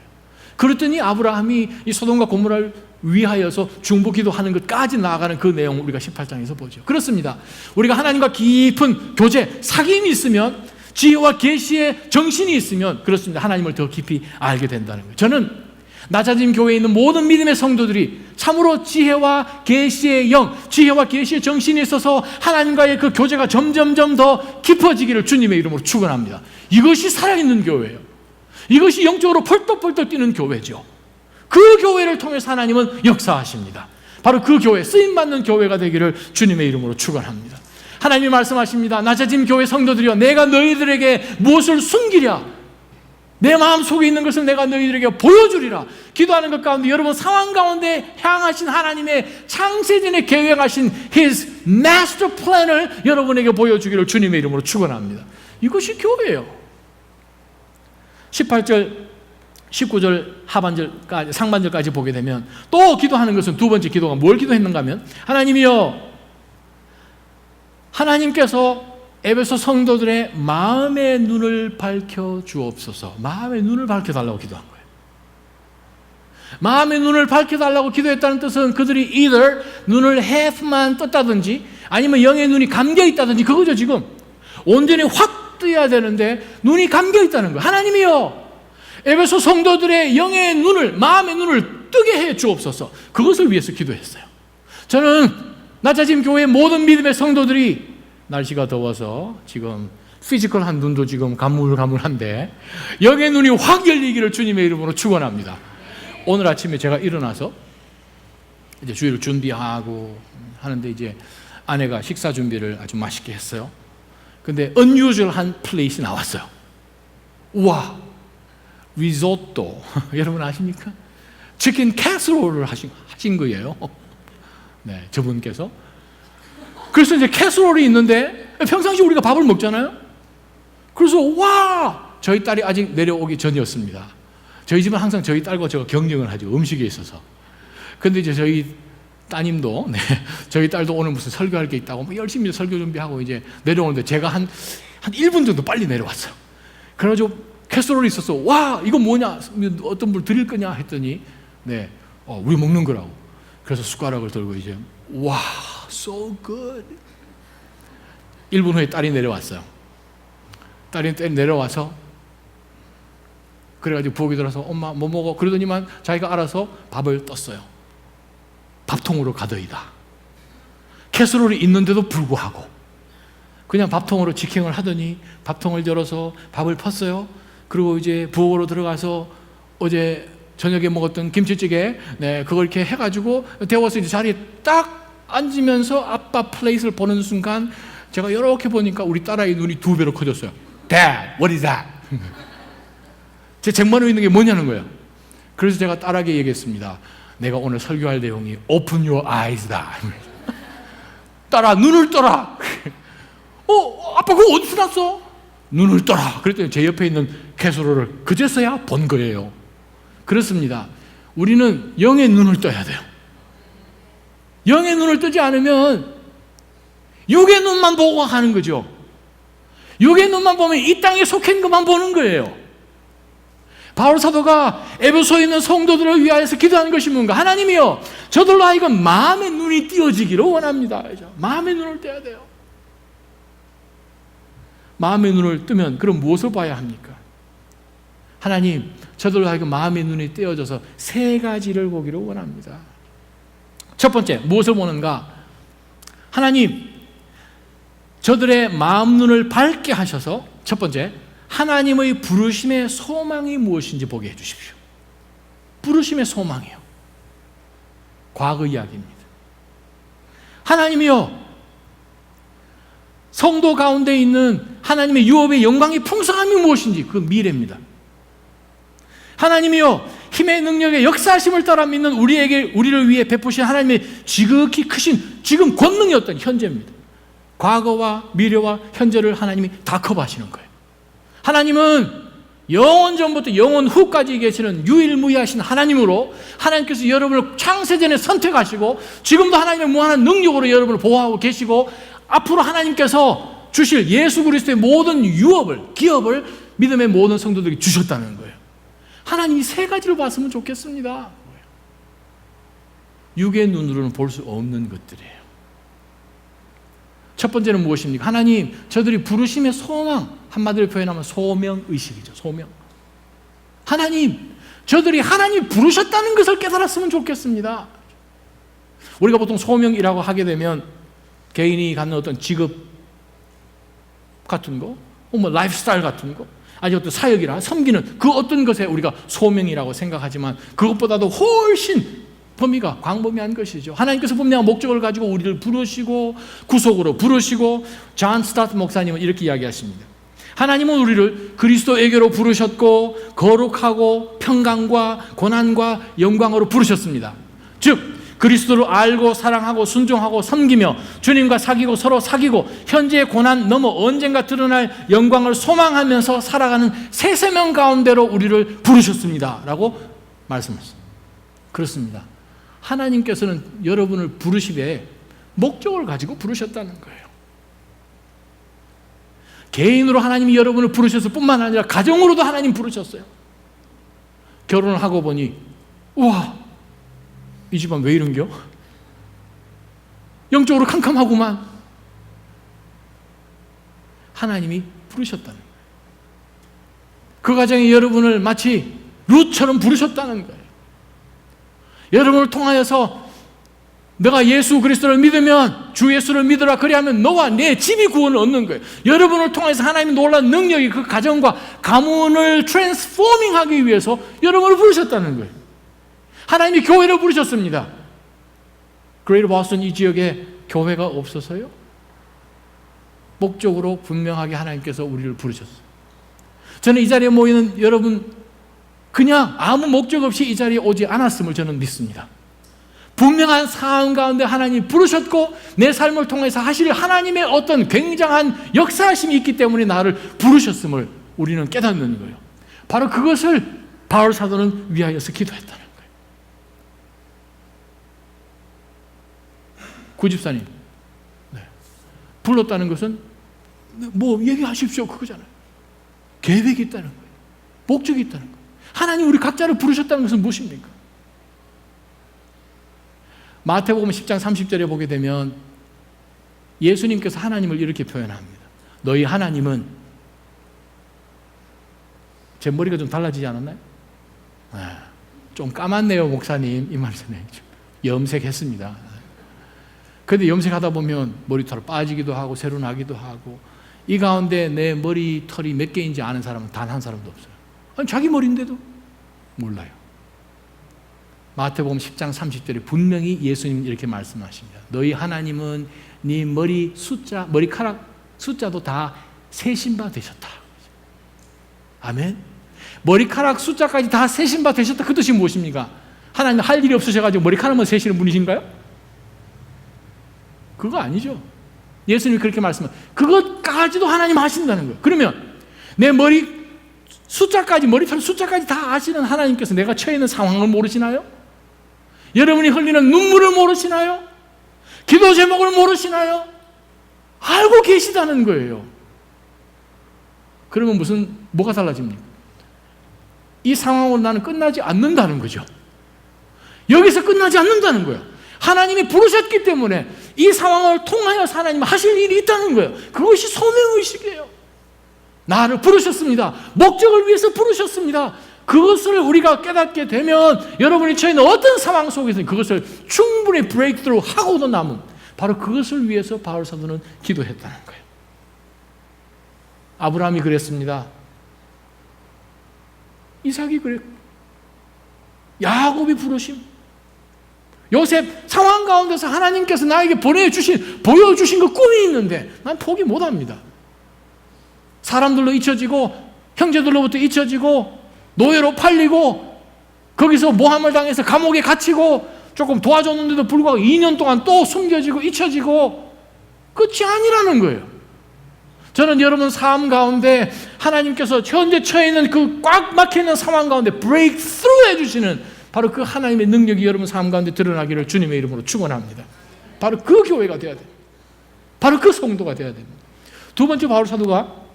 그랬더니 아브라함이 이 소돔과 고모라를 위하여서 중보기도하는 것까지 나아가는 그 내용을 우리가 18장에서 보죠. 그렇습니다. 우리가 하나님과 깊은 교제, 사귐이 있으면, 지혜와 계시의 정신이 있으면 그렇습니다. 하나님을 더 깊이 알게 된다는 거예요. 저는 낮아짐 교회에 있는 모든 믿음의 성도들이 참으로 지혜와 계시의 영, 지혜와 계시의 정신이 있어서 하나님과의 그 교제가 점점점 더 깊어지기를 주님의 이름으로 축원합니다. 이것이 살아있는 교회예요. 이것이 영적으로 펄떡펄떡 뛰는 교회죠. 그 교회를 통해서 하나님은 역사하십니다. 바로 그 교회, 쓰임받는 교회가 되기를 주님의 이름으로 축원합니다. 하나님이 말씀하십니다. 낮아짐 교회 성도들이여, 내가 너희들에게 무엇을 숨기랴? 내 마음속에 있는 것을 내가 너희들에게 보여주리라. 기도하는 것 가운데 여러분 상황 가운데 향하신 하나님의 창세전에 계획하신 His Master Plan을 여러분에게 보여주기를 주님의 이름으로 축원합니다. 이것이 교회예요. 18절 19절 하반절까지, 상반절까지 보게 되면 또 기도하는 것은 두 번째 기도가 뭘 기도했는가 하면, 하나님이여, 하나님께서 에베소 성도들의 마음의 눈을 밝혀 주옵소서. 마음의 눈을 밝혀달라고 기도한 거예요. 마음의 눈을 밝혀달라고 기도했다는 뜻은 그들이 either 눈을 half만 떴다든지 아니면 영의 눈이 감겨있다든지 그거죠. 지금 온전히 확 뜨야 되는데 눈이 감겨있다는 거예요. 하나님이여, 에베소 성도들의 영의 눈을, 마음의 눈을 뜨게 해 주옵소서. 그것을 위해서 기도했어요. 저는 낮아짐 교회 모든 믿음의 성도들이 날씨가 더워서 지금 피지컬한 눈도 지금 가물가물한데 영의 눈이 확 열리기를 주님의 이름으로 축원합니다. 오늘 아침에 제가 일어나서 이제 주일을 준비하고 하는데 이제 아내가 식사 준비를 아주 맛있게 했어요. 근데 unusual한 플레이트이 나왔어요. 우와, 리조또. 여러분 아십니까? 치킨 캐스롤을 하신 거예요. 네, 저분께서. 그래서 이제 캐스롤이 있는데 평상시 우리가 밥을 먹잖아요. 그래서 와, 저희 딸이 아직 내려오기 전이었습니다. 저희 집은 항상 저희 딸과 제가 경쟁을 하죠. 음식에 있어서. 근데 이제 저희 따님도, 저희 딸도 오늘 무슨 설교할 게 있다고 뭐 열심히 설교 준비하고 이제 내려오는데 제가 한 1분 정도 빨리 내려왔어요. 그래가지고 캐스롤이 있었어. 와, 이거 뭐냐? 어떤 분 드릴 거냐? 했더니 우리 먹는 거라고. 그래서 숟가락을 들고 이제 와, so good. 1분 후에 딸이 내려왔어요. 딸이 내려와서 그래가지고 부엌에 들어서 엄마 뭐 먹어? 그러더니만 자기가 알아서 밥을 떴어요. 밥통으로 가더이다. 캐스롤이 있는데도 불구하고 그냥 밥통으로 직행을 하더니 밥통을 열어서 밥을 펐어요. 그리고 이제 부엌으로 들어가서 어제 저녁에 먹었던 김치찌개, 네, 그걸 이렇게 해가지고 데워서 이제 자리에 딱 앉으면서 아빠 플레이트를 보는 순간 제가 이렇게 보니까 우리 딸아이 눈이 2배로 커졌어요. Dad, what is that? 제 쟁반에 있는 게 뭐냐는 거예요. 그래서 제가 딸에게 얘기했습니다. 내가 오늘 설교할 내용이 Open your eyes다. 딸아, 눈을 떠라. 아빠 그거 어디서 났어? 눈을 떠라. 그랬더니 제 옆에 있는 캐서롤을 그제서야 본 거예요. 그렇습니다. 우리는 영의 눈을 떠야 돼요. 영의 눈을 뜨지 않으면 육의 눈만 보고 하는 거죠. 육의 눈만 보면 이 땅에 속해 있는 것만 보는 거예요. 바울 사도가 에베소에 있는 성도들을 위하여서 기도하는 것이 뭔가? 하나님이여, 저들로 하여금 마음의 눈이 띄어지기를 원합니다. 마음의 눈을 떼야 돼요. 마음의 눈을 뜨면 그럼 무엇을 봐야 합니까? 하나님, 저들로 하여금 마음의 눈이 떼어져서 3가지를 보기를 원합니다. 첫 번째, 무엇을 보는가? 하나님, 저들의 마음 눈을 밝게 하셔서 첫 번째, 하나님의 부르심의 소망이 무엇인지 보게 해주십시오. 부르심의 소망이요. 과거 이야기입니다. 하나님이요, 성도 가운데 있는 하나님의 유업의 영광의 풍성함이 무엇인지 그 미래입니다. 하나님이요, 힘의 능력의 역사하심을 따라 믿는 우리를 위해 베푸신 하나님의 지극히 크신 지금 권능이 어떤 현재입니다. 과거와 미래와 현재를 하나님이 다 커버하시는 거예요. 하나님은 영원 전부터 영원 후까지 계시는 유일무이하신 하나님으로 하나님께서 여러분을 창세전에 선택하시고 지금도 하나님의 무한한 능력으로 여러분을 보호하고 계시고 앞으로 하나님께서 주실 예수 그리스도의 모든 유업을, 기업을 믿음의 모든 성도들에게 주셨다는 거예요. 하나님이 3가지를 봤으면 좋겠습니다. 육의 눈으로는 볼 수 없는 것들이에요. 첫 번째는 무엇입니까? 하나님, 저들이 부르심의 소망, 한마디로 표현하면 소명의식이죠. 소명. 하나님, 저들이 하나님 부르셨다는 것을 깨달았으면 좋겠습니다. 우리가 보통 소명이라고 하게 되면 개인이 갖는 어떤 직업 같은 거, 뭐 라이프스타일 같은 거, 아니 어떤 사역이나 섬기는 그 어떤 것에 우리가 소명이라고 생각하지만 그것보다도 훨씬 범위가 광범위한 것이죠. 하나님께서 분명한 목적을 가지고 우리를 부르시고 구속으로 부르시고, 존 스타트 목사님은 이렇게 이야기하십니다. 하나님은 우리를 그리스도에게로 부르셨고 거룩하고 평강과 고난과 영광으로 부르셨습니다. 즉 그리스도를 알고 사랑하고 순종하고 섬기며 주님과 사귀고 서로 사귀고 현재의 고난 넘어 언젠가 드러날 영광을 소망하면서 살아가는 새 생명 가운데로 우리를 부르셨습니다 라고 말씀하셨습니다. 그렇습니다. 하나님께서는 여러분을 부르시되 목적을 가지고 부르셨다는 거예요. 개인으로 하나님이 여러분을 부르셨을 뿐만 아니라 가정으로도 하나님 부르셨어요. 결혼을 하고 보니 우와, 이 집안 왜 이런겨? 영적으로 캄캄하구만. 하나님이 부르셨다는 거예요. 그 가정에 여러분을 마치 룻처럼 부르셨다는 거예요. 여러분을 통하여서 너가 예수 그리스도를 믿으면, 주 예수를 믿으라, 그리하면 너와 내 집이 구원을 얻는 거예요. 여러분을 통해서 하나님의 놀라운 능력이 그 가정과 가문을 트랜스포밍하기 위해서 여러분을 부르셨다는 거예요. 하나님이 교회를 부르셨습니다. 그레이터 보스턴 이 지역에 교회가 없어서요? 목적으로 분명하게 하나님께서 우리를 부르셨어요. 저는 이 자리에 모이는 여러분 그냥 아무 목적 없이 이 자리에 오지 않았음을 저는 믿습니다. 분명한 상황 가운데 하나님이 부르셨고 내 삶을 통해서 하실 하나님의 어떤 굉장한 역사하심이 있기 때문에 나를 부르셨음을 우리는 깨닫는 거예요. 바로 그것을 바울 사도는 위하여서 기도했다는 거예요. 구집사님, 네. 불렀다는 것은 뭐 얘기하십시오 그거잖아요. 계획이 있다는 거예요. 목적이 있다는 거예요. 하나님 우리 각자를 부르셨다는 것은 무엇입니까? 마태복음 10장 30절에 보게 되면 예수님께서 하나님을 이렇게 표현합니다. 너희 하나님은, 제 머리가 좀 달라지지 않았나요? 좀 까맣네요 목사님. 이 말씀에 염색했습니다. 그런데 염색하다 보면 머리털 빠지기도 하고 새로 나기도 하고, 이 가운데 내 머리털이 몇 개인지 아는 사람은 단 한 사람도 없어요. 아니 자기 머리인데도 몰라요. 마태복음 10장 30절에 분명히 예수님 이렇게 말씀하십니다. 너희 하나님은 네 머리 숫자, 머리카락 숫자도 다 세신 바 되셨다. 아멘. 머리카락 숫자까지 다 세신 바 되셨다. 그 뜻이 무엇입니까? 하나님 할 일이 없으셔가지고 머리카락만 세시는 분이신가요? 그거 아니죠. 예수님이 그렇게 말씀하세요. 그것까지도 하나님 하신다는 거예요. 그러면 내 머리 숫자까지, 머리털 숫자까지 다 아시는 하나님께서 내가 처해 있는 상황을 모르시나요? 여러분이 흘리는 눈물을 모르시나요? 기도 제목을 모르시나요? 알고 계시다는 거예요. 그러면 뭐가 달라집니까? 이 상황으로 나는 끝나지 않는다는 거죠. 여기서 끝나지 않는다는 거예요. 하나님이 부르셨기 때문에 이 상황을 통하여서 하나님 하실 일이 있다는 거예요. 그것이 소명의식이에요. 나를 부르셨습니다. 목적을 위해서 부르셨습니다. 그것을 우리가 깨닫게 되면 여러분이 처해 있는 어떤 상황 속에서 그것을 충분히 브레이크스루 하고도 남은, 바로 그것을 위해서 바울 사도는 기도했다는 거예요. 아브라함이 그랬습니다. 이삭이 그랬고, 야곱이 부르심, 요셉 상황 가운데서 하나님께서 나에게 보여주신 그 꿈이 있는데 난 포기 못합니다. 사람들로 잊혀지고 형제들로부터 잊혀지고 노예로 팔리고 거기서 모함을 당해서 감옥에 갇히고 조금 도와줬는데도 불구하고 2년 동안 또 숨겨지고 잊혀지고 끝이 아니라는 거예요. 저는 여러분 삶 가운데 하나님께서 현재 처해 있는 그 꽉 막혀있는 상황 가운데 브레이크 스루 해주시는 바로 그 하나님의 능력이 여러분 삶 가운데 드러나기를 주님의 이름으로 축원합니다. 바로 그 교회가 되어야 됩니다. 바로 그 성도가 되어야 됩니다. 두 번째 바울 사도가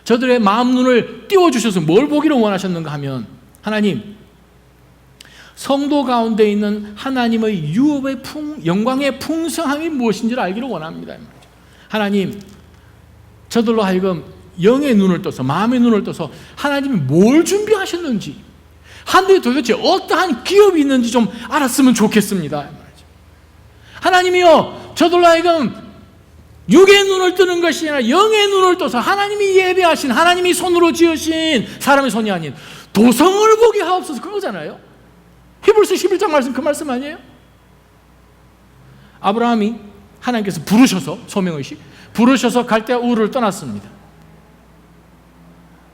저들의 마음 눈을 띄워주셔서 뭘 보기를 원하셨는가 하면, 하나님, 성도 가운데 있는 하나님의 유업의 영광의 풍성함이 무엇인지를 알기를 원합니다. 하나님, 저들로 하여금 영의 눈을 떠서, 마음의 눈을 떠서 하나님이 뭘 준비하셨는지, 하늘에 도대체 어떠한 기업이 있는지 좀 알았으면 좋겠습니다. 하나님이요, 저들로 하여금 육의 눈을 뜨는 것이 아니라 영의 눈을 떠서 하나님이 예배하신, 하나님이 손으로 지으신, 사람의 손이 아닌 도성을 보게 하옵소서. 그거잖아요. 히브리서 11장 말씀, 그 말씀 아니에요? 아브라함이 하나님께서 부르셔서, 소명의식 부르셔서 갈대아 우르를 떠났습니다.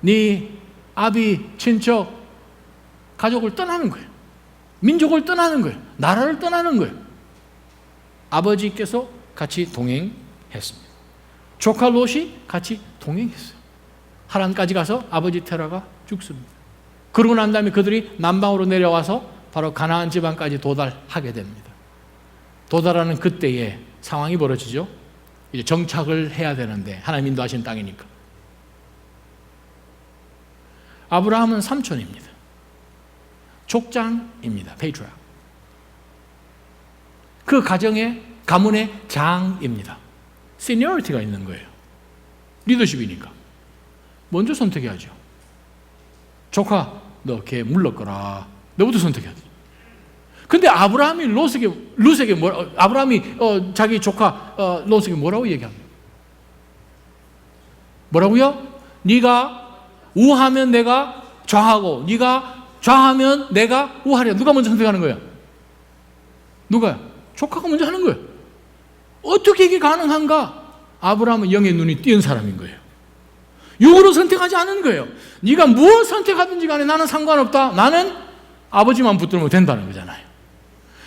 네 아비, 친척, 가족을 떠나는 거예요. 민족을 떠나는 거예요. 나라를 떠나는 거예요. 아버지께서 같이 동행했습니다. 조카 롯이 같이 동행했어요. 하란까지 가서 아버지 테라가 죽습니다. 그러고 난 다음에 그들이 남방으로 내려와서 바로 가나안 지방까지 도달하게 됩니다. 도달하는 그때에 상황이 벌어지죠. 이제 정착을 해야 되는데 하나님 인도하신 땅이니까. 아브라함은 삼촌입니다. 족장입니다. 페이트라. 그 가문의 장입니다. 시니어리티가 있는 거예요. 리더십이니까. 먼저 선택해야죠. 조카, 너 걔 물러거라. 너부터 선택해야지. 근데 아브라함이 아브라함이 자기 조카 롯에게 뭐라고 얘기합니까? 뭐라고요? 네가 우하면 내가 좌하고 네가 좌하면 내가 우하랴. 누가 먼저 선택하는 거야? 누가요? 조카가 먼저 하는 거예요. 어떻게 이게 가능한가? 아브라함은 영의 눈이 띄은 사람인 거예요. 육으로 선택하지 않은 거예요. 네가 무엇 선택하든지 간에 나는 상관없다. 나는 아버지만 붙들면 된다는 거잖아요.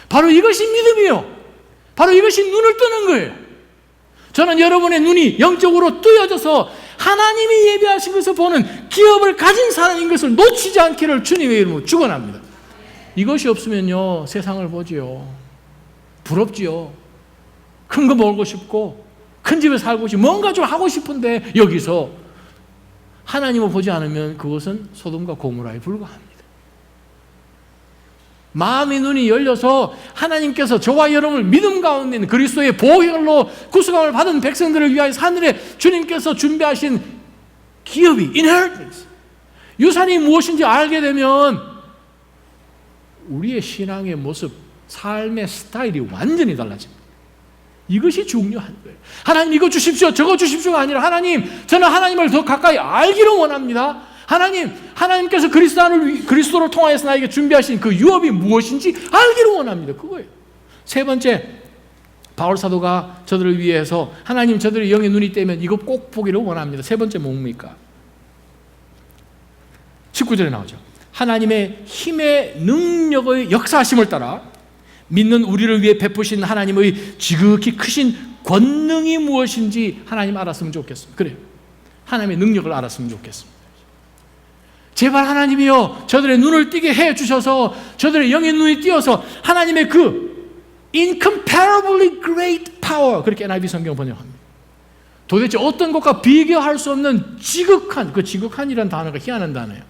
바로 이것이 믿음이요. 바로 이것이 눈을 뜨는 거예요. 저는 여러분의 눈이 영적으로 뜨여져서 하나님이 예배하신 것을 보는 기업을 가진 사람인 것을 놓치지 않기를 주님의 이름으로 축원합니다. 이것이 없으면요, 세상을 보지요. 부럽지요. 큰 거 먹고 싶고 큰 집에 살고 싶고 뭔가 좀 하고 싶은데 여기서 하나님을 보지 않으면 그것은 소돔과 고모라에 불과합니다. 마음의 눈이 열려서 하나님께서 저와 여러분을 믿음 가운데 있는 그리스도의 보혈로 구속함을 받은 백성들을 위하여 하늘에 주님께서 준비하신 기업이 inheritance, 유산이 무엇인지 알게 되면 우리의 신앙의 모습, 삶의 스타일이 완전히 달라집니다. 이것이 중요한 거예요. 하나님 이거 주십시오, 저거 주십시오가 아니라 하나님, 저는 하나님을 더 가까이 알기를 원합니다. 하나님께서 그리스도를 통하여서 나에게 준비하신 그 유업이 무엇인지 알기를 원합니다. 그거예요. 세 번째, 바울 사도가 저들을 위해서 하나님 저들의 영의 눈이 떼면 이거 꼭 보기를 원합니다. 세 번째 뭡니까? 19절에 나오죠. 하나님의 힘의 능력의 역사하심을 따라 믿는 우리를 위해 베푸신 하나님의 지극히 크신 권능이 무엇인지 하나님 알았으면 좋겠습니다. 그래요. 하나님의 능력을 알았으면 좋겠습니다. 제발 하나님이여 저들의 눈을 띄게 해주셔서 저들의 영의 눈이 띄어서 하나님의 그 incomparably great power, 그렇게 NIV 성경 번역합니다. 도대체 어떤 것과 비교할 수 없는 지극한, 그 지극한이라는 단어가 희한한 단어예요.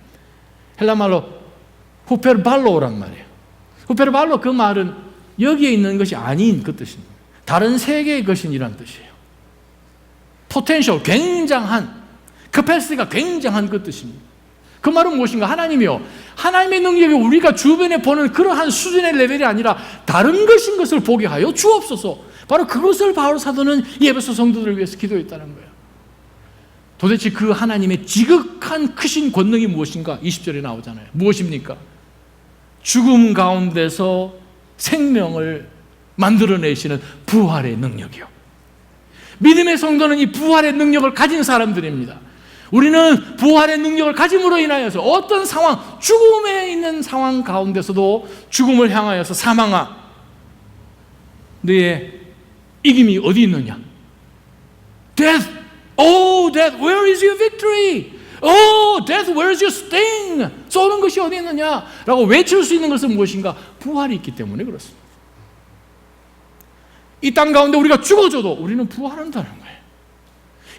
헬라말로 후페르발로란 말이에요. 후페르발로 그 말은 여기에 있는 것이 아닌 그 뜻입니다. 다른 세계의 것이란 뜻이에요. 포텐셜, 굉장한, 캐패시티가 굉장한 그 뜻입니다. 그 말은 무엇인가? 하나님이요, 하나님의 능력이 우리가 주변에 보는 그러한 수준의 레벨이 아니라 다른 것인 것을 보게 하여 주옵소서. 바로 그것을 바울 사도는 이 에베소 성도들을 위해서 기도했다는 거예요. 도대체 그 하나님의 지극한 크신 권능이 무엇인가? 20절에 나오잖아요. 무엇입니까? 죽음 가운데서 생명을 만들어내시는 부활의 능력이요. 믿음의 성도는 이 부활의 능력을 가진 사람들입니다. 우리는 부활의 능력을 가짐으로 인하여서 어떤 상황, 죽음에 있는 상황 가운데서도 죽음을 향하여서 사망아, 너의 이김이 어디 있느냐? Death, oh death, where is your victory? Oh death, where is your sting? 쏘는 것이 어디 있느냐? 라고 외칠 수 있는 것은 무엇인가? 부활이 있기 때문에 그렇습니다. 이 땅 가운데 우리가 죽어져도 우리는 부활한다는 거예요.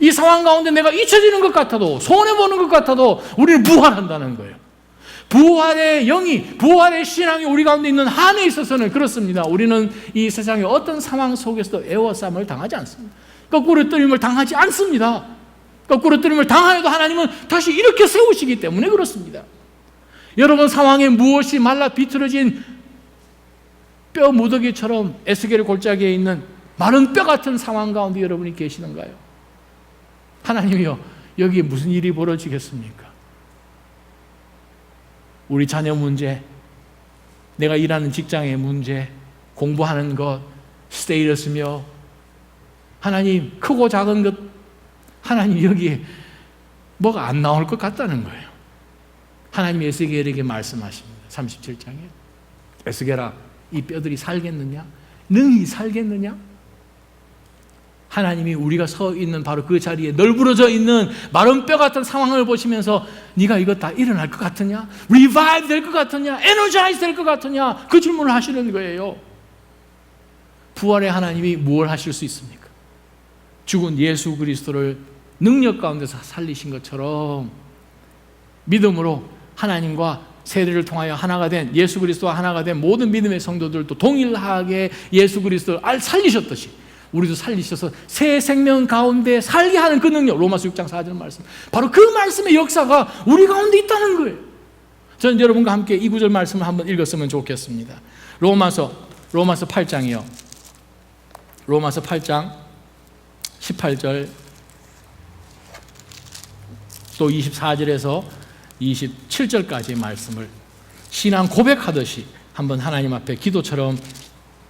이 상황 가운데 내가 잊혀지는 것 같아도, 손해보는 것 같아도 우리는 부활한다는 거예요. 부활의 영이, 부활의 신앙이 우리 가운데 있는 한에 있어서는 그렇습니다. 우리는 이 세상의 어떤 상황 속에서도 애워싸움을 당하지 않습니다. 거꾸로 뜨림을 당하지 않습니다. 거꾸로 뜨림을 당하여도 하나님은 다시 이렇게 세우시기 때문에 그렇습니다. 여러분 상황에 무엇이 말라 비틀어진 뼈 무더기처럼 에스겔 골짜기에 있는 마른 뼈 같은 상황 가운데 여러분이 계시는가요? 하나님이요, 여기에 무슨 일이 벌어지겠습니까? 우리 자녀 문제, 내가 일하는 직장의 문제, 공부하는 것, 스테이터스며 하나님 크고 작은 것, 하나님 여기에 뭐가 안 나올 것 같다는 거예요. 하나님이 에스겔에게 말씀하십니다. 37장에 에스겔아, 이 뼈들이 살겠느냐? 능히 살겠느냐? 하나님이 우리가 서 있는 바로 그 자리에 널브러져 있는 마른 뼈 같은 상황을 보시면서 네가 이거 다 일어날 것 같으냐? 리바이브 될 것 같으냐? 에너자이즈 될 것 같으냐? 그 질문을 하시는 거예요. 부활의 하나님이 무엇을 하실 수 있습니까? 죽은 예수 그리스도를 능력 가운데서 살리신 것처럼 믿음으로 하나님과 세례를 통하여 하나가 된, 예수 그리스도와 하나가 된 모든 믿음의 성도들도 동일하게 예수 그리스도를 살리셨듯이 우리도 살리셔서 새 생명 가운데 살게 하는 그 능력, 로마서 6장 4절 말씀, 바로 그 말씀의 역사가 우리 가운데 있다는 거예요. 저는 여러분과 함께 이 구절 말씀을 한번 읽었으면 좋겠습니다. 로마서 8장이요. 로마서 8장 18절 또 24절에서 27절까지의 말씀을 신앙 고백하듯이 한번 하나님 앞에 기도처럼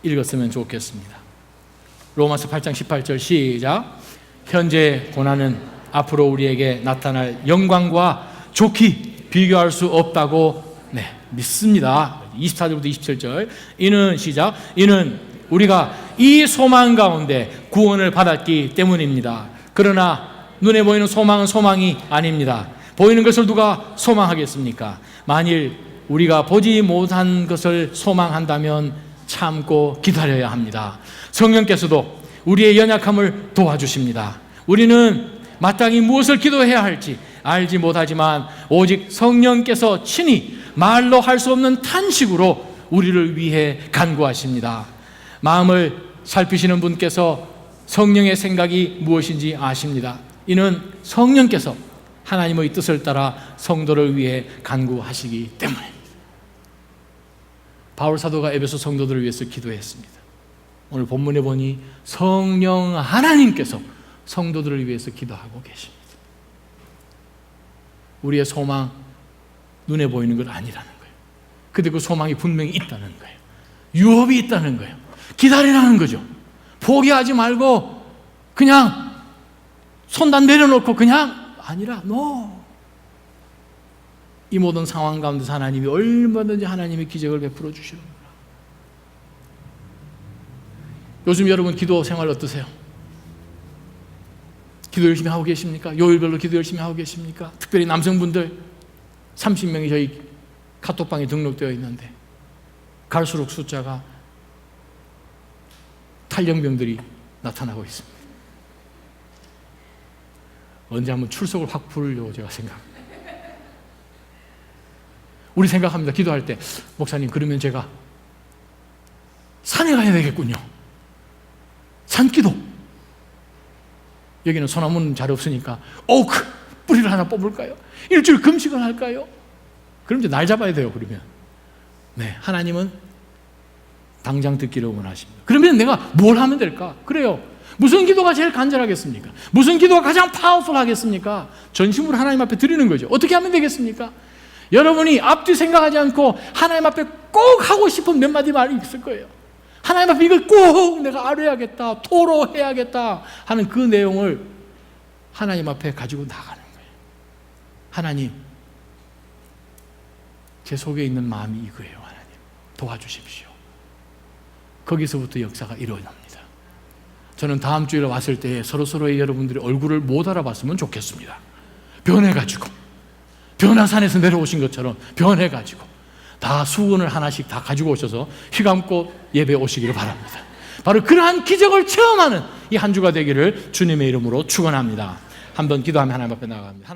읽었으면 좋겠습니다. 로마서 8장 18절 시작. 현재 고난은 앞으로 우리에게 나타날 영광과 좋게 비교할 수 없다고 믿습니다. 24절부터 27절. 이는 시작. 이는 우리가 이 소망 가운데 구원을 받았기 때문입니다. 그러나 눈에 보이는 소망은 소망이 아닙니다. 보이는 것을 누가 소망하겠습니까? 만일 우리가 보지 못한 것을 소망한다면 참고 기다려야 합니다. 성령께서도 우리의 연약함을 도와주십니다. 우리는 마땅히 무엇을 기도해야 할지 알지 못하지만 오직 성령께서 친히 말로 할 수 없는 탄식으로 우리를 위해 간구하십니다. 마음을 살피시는 분께서 성령의 생각이 무엇인지 아십니다. 이는 성령께서 하나님의 뜻을 따라 성도를 위해 간구하시기 때문입니다. 바울 사도가 에베소 성도들을 위해서 기도했습니다. 오늘 본문에 보니 성령 하나님께서 성도들을 위해서 기도하고 계십니다. 우리의 소망 눈에 보이는 건 아니라는 거예요. 근데 그 소망이 분명히 있다는 거예요. 유업이 있다는 거예요. 기다리라는 거죠. 포기하지 말고 그냥 손 다 내려놓고 그냥 아니라 이 모든 상황 가운데서 하나님이 얼마든지 하나님의 기적을 베풀어 주시는 거예요. 요즘 여러분 기도 생활 어떠세요? 기도 열심히 하고 계십니까? 요일별로 기도 열심히 하고 계십니까? 특별히 남성분들 30명이 저희 카톡방에 등록되어 있는데 갈수록 숫자가 탈영병들이 나타나고 있습니다. 언제 한번 출석을 확 부르려고 제가 생각합니다. 우리 생각합니다. 기도할 때 목사님 그러면 제가 산에 가야 되겠군요. 산기도. 여기는 소나무는 잘 없으니까 오크 뿌리를 하나 뽑을까요? 일주일 금식을 할까요? 그럼 이제 날 잡아야 돼요. 그러면 하나님은 당장 듣기를 원하십니다. 그러면 내가 뭘 하면 될까? 그래요. 무슨 기도가 제일 간절하겠습니까? 무슨 기도가 가장 파워풀하겠습니까? 전심으로 하나님 앞에 드리는 거죠. 어떻게 하면 되겠습니까? 여러분이 앞뒤 생각하지 않고 하나님 앞에 꼭 하고 싶은 몇 마디 말이 있을 거예요. 하나님 앞에 이걸 꼭 내가 알아야겠다, 토로해야겠다 하는 그 내용을 하나님 앞에 가지고 나가는 거예요. 하나님, 제 속에 있는 마음이 이거예요. 하나님, 도와주십시오. 거기서부터 역사가 이루어집니다. 저는 다음 주일에 왔을 때 서로서로의 여러분들이 얼굴을 못 알아봤으면 좋겠습니다. 변해가지고 변화산에서 내려오신 것처럼 변해가지고 다 수건을 하나씩 다 가지고 오셔서 휘감고 예배 오시기를 바랍니다. 바로 그러한 기적을 체험하는 이 한 주가 되기를 주님의 이름으로 축원합니다. 한번 기도하며 하나님 앞에 나아갑니다.